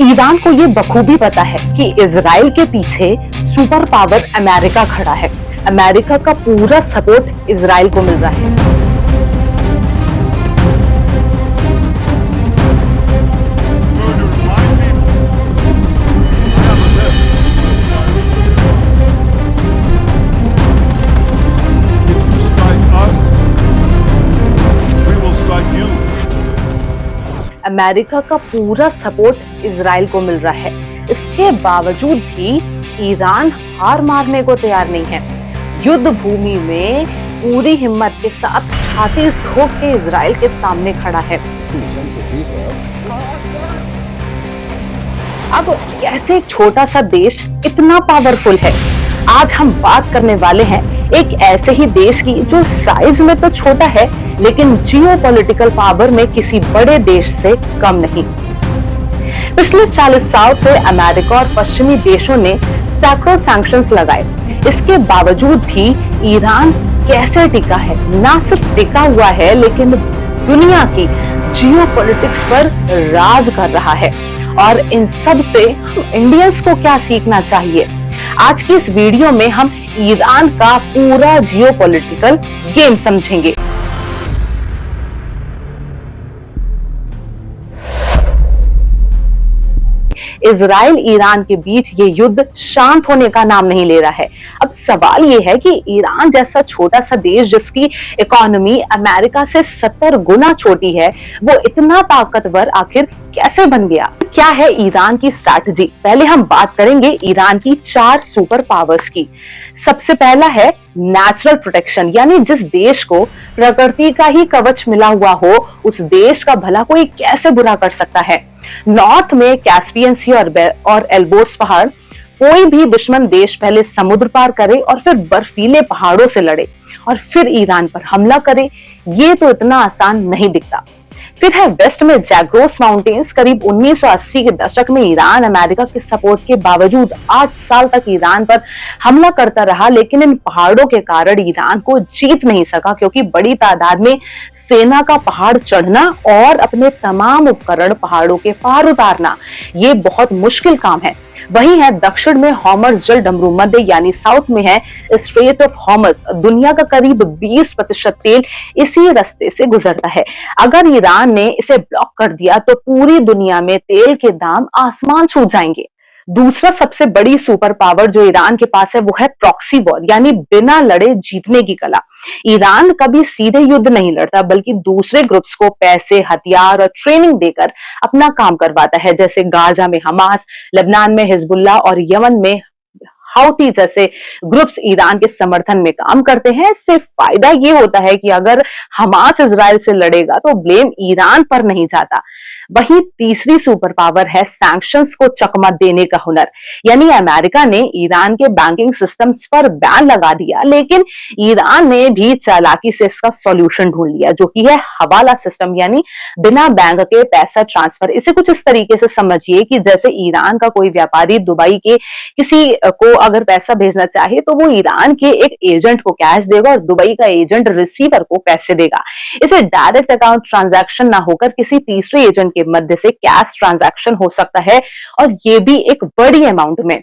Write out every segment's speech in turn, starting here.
Iran को ये बखूबी पता है कि इजराइल के पीछे सुपर पावर अमेरिका खड़ा है। अमेरिका का पूरा सपोर्ट इजराइल को मिल रहा है। अमेरिका का पूरा सपोर्ट इजराइल को मिल रहा है। इसके बावजूद भी ईरान हार मारने को तैयार नहीं है। युद्ध भूमि में पूरी हिम्मत के साथ छाती ठोक के इजराइल के सामने खड़ा है। अब कैसे एक छोटा सा देश इतना पावरफुल है, आज हम बात करने वाले हैं एक ऐसे ही देश की जो साइज में तो छोटा है लेकिन जियोपॉलिटिकल पावर में किसी बड़े देश से कम नहीं। पिछले 40 साल से अमेरिका और पश्चिमी देशों ने सैकड़ों सैंक्शंस लगाए। इसके बावजूद भी ईरान कैसे टिका है? ना सिर्फ टिका हुआ है लेकिन दुनिया की जियोपॉलिटिक्स पर राज कर रहा है। और इन सब से हम इंडियंस को क्या सीखना चाहिए? आज की इस वीडियो में हम ईरान का पूरा जियोपॉलिटिकल गेम समझेंगे। इजराइल ईरान के बीच ये युद्ध शांत होने का नाम नहीं ले रहा है। अब सवाल ये है कि ईरान जैसा छोटा सा देश जिसकी इकोनॉमी अमेरिका से 70 गुना छोटी है, वो इतना ताकतवर आखिर कैसे बन गया? क्या है ईरान की स्ट्रैटेजी? पहले हम बात करेंगे ईरान की 4 सुपर पावर्स की। सबसे पहला है नेचुरल प्रोटेक्शन, यानी जिस देश को प्रकृति का ही कवच मिला हुआ हो, उस देश का भला कोई कैसे बुरा कर सकता है। नॉर्थ में कैस्पियन सी और एल्बोर्स पहाड़, कोई भी दुश्मन देश पहले समुद्र पार करे और फिर बर्फीले पहाड़ों से लड़े और फिर ईरान पर हमला करे, ये तो इतना आसान नहीं दिखता। फिर है वेस्ट में जैग्रोस माउंटेन्स। करीब 1980 के दशक में ईरान अमेरिका के सपोर्ट के बावजूद 8 साल तक ईरान पर हमला करता रहा, लेकिन इन पहाड़ों के कारण ईरान को जीत नहीं सका, क्योंकि बड़ी तादाद में सेना का पहाड़ चढ़ना और अपने तमाम उपकरण पहाड़ों के पार उतारना ये बहुत मुश्किल काम है। वही है दक्षिण में हॉर्मज़ जल डमरू मध्य यानी साउथ में है स्ट्रेट ऑफ हॉर्मज़। दुनिया का करीब 20% तेल इसी रास्ते से गुजरता है। अगर ईरान ने इसे ब्लॉक कर दिया तो पूरी दुनिया में तेल के दाम आसमान छू जाएंगे। दूसरा सबसे बड़ी सुपर पावर जो ईरान के पास है वो है प्रॉक्सी वॉर, यानी बिना लड़े जीतने की कला। ईरान कभी सीधे युद्ध नहीं लड़ता, बल्कि दूसरे ग्रुप्स को पैसे, हथियार और ट्रेनिंग देकर अपना काम करवाता है। जैसे गाजा में हमास, लेबनान में हिजबुल्लाह और यमन में हाउती जैसे ग्रुप्स ईरान के समर्थन में काम करते हैं। इससे फायदा ये होता है कि अगर हमास इजराइल से लड़ेगा तो ब्लेम ईरान पर नहीं जाता। वही तीसरी सुपर पावर है सैंक्शंस को चकमा देने का हुनर, यानी अमेरिका ने ईरान के बैंकिंग सिस्टम्स पर बैन लगा दिया, लेकिन ईरान ने भी चालाकी से इसका सॉल्यूशन ढूंढ लिया, जो कि है हवाला सिस्टम, यानी बिना बैंक के पैसा ट्रांसफर। इसे कुछ इस तरीके से समझिए कि जैसे ईरान का कोई व्यापारी दुबई के किसी को अगर पैसा भेजना चाहे तो वो ईरान के एक एजेंट को कैश देगा और दुबई का एजेंट रिसीवर को पैसे देगा। इसे डायरेक्ट अकाउंट ट्रांजैक्शन ना होकर किसी तीसरे एजेंट के मध्य से कैश ट्रांजैक्शन हो सकता है, और ये भी एक बड़ी अमाउंट में।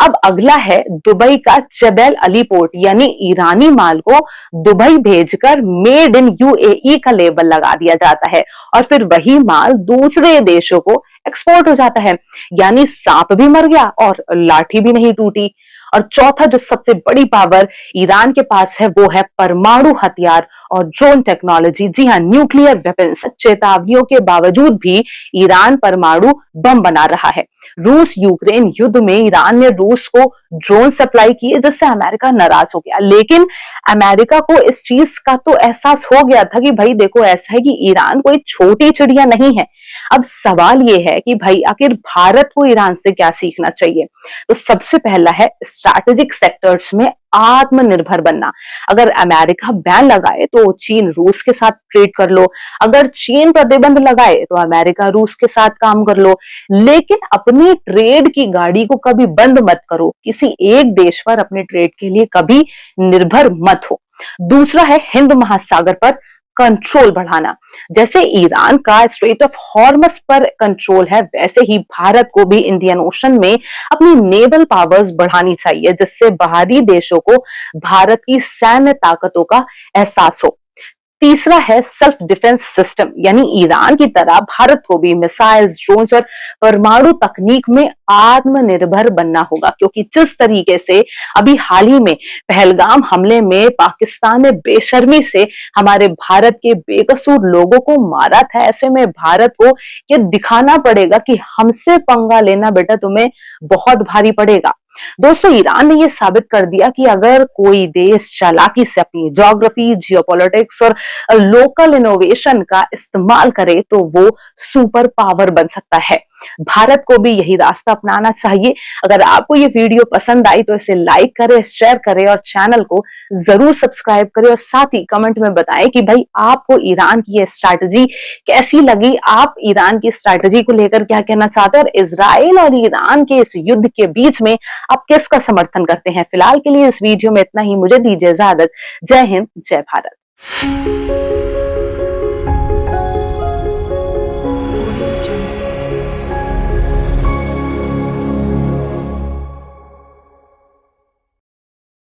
अब अगला है दुबई का जबेल अली पोर्ट, यानी ईरानी माल को दुबई भेजकर मेड इन यूएई का लेबल लगा दिया जाता है और फिर वही माल दूसरे देशों को एक्सपोर्ट हो जाता है, यानी सांप भी मर गया और लाठी भी नहीं टूटी। और चौथा जो सबसे बड़ी पावर ईरान के पास है वो है परमाणु हथियार और ड्रोन टेक्नोलॉजी। जी हाँ, न्यूक्लियर वेपन्स। चेतावनियों के बावजूद भी ईरान परमाणु बम बना रहा है। रूस यूक्रेन युद्ध में ईरान ने रूस को ड्रोन सप्लाई किए, जिससे अमेरिका नाराज हो गया, लेकिन अमेरिका को इस चीज का तो एहसास हो गया था कि भाई देखो, ऐसा है कि ईरान कोई छोटी चिड़िया नहीं है। अब सवाल ये है कि भाई आखिर भारत को ईरान से क्या सीखना चाहिए? तो सबसे पहला है स्ट्रैटेजिक सेक्टर्स में आत्मनिर्भर बनना। अगर अमेरिका बैन लगाए तो चीन रूस के साथ ट्रेड कर लो, अगर चीन प्रतिबंध लगाए तो अमेरिका रूस के साथ काम कर लो, लेकिन अपनी ट्रेड की गाड़ी को कभी बंद मत करो। किसी एक देश पर अपने ट्रेड के लिए कभी निर्भर मत हो। दूसरा है हिंद महासागर पर कंट्रोल बढ़ाना। जैसे ईरान का स्ट्रेट ऑफ हॉर्मस पर कंट्रोल है, वैसे ही भारत को भी इंडियन ओशन में अपनी नेवल पावर्स बढ़ानी चाहिए, जिससे बाहरी देशों को भारत की सैन्य ताकतों का एहसास हो। तीसरा है सेल्फ डिफेंस सिस्टम, यानी ईरान की तरह भारत को भी मिसाइल्स, ड्रोन्स और परमाणु तकनीक में आत्मनिर्भर बनना होगा, क्योंकि जिस तरीके से अभी हाल ही में पहलगाम हमले में पाकिस्तान ने बेशर्मी से हमारे भारत के बेकसूर लोगों को मारा था, ऐसे में भारत को ये दिखाना पड़ेगा कि हमसे पंगा लेना बेटा तुम्हें बहुत भारी पड़ेगा। दोस्तों, ईरान ने यह साबित कर दिया कि अगर कोई देश चालाकी से अपनी ज्योग्राफी, जियोपॉलिटिक्स और लोकल इनोवेशन का इस्तेमाल करे तो वो सुपर पावर बन सकता है। भारत को भी यही रास्ता अपनाना चाहिए। अगर आपको ये वीडियो पसंद आई तो इसे लाइक करें, शेयर करें और चैनल को जरूर सब्सक्राइब करें, और साथ ही कमेंट में बताएं कि भाई आपको ईरान की ये स्ट्रैटेजी कैसी लगी, आप ईरान की स्ट्रैटेजी को लेकर क्या कहना चाहते हैं, और इजराइल और ईरान के इस युद्ध के बीच में आप किसका समर्थन करते हैं। फिलहाल के लिए इस वीडियो में इतना ही, मुझे दीजिए इजाजत। जय हिंद, जय भारत।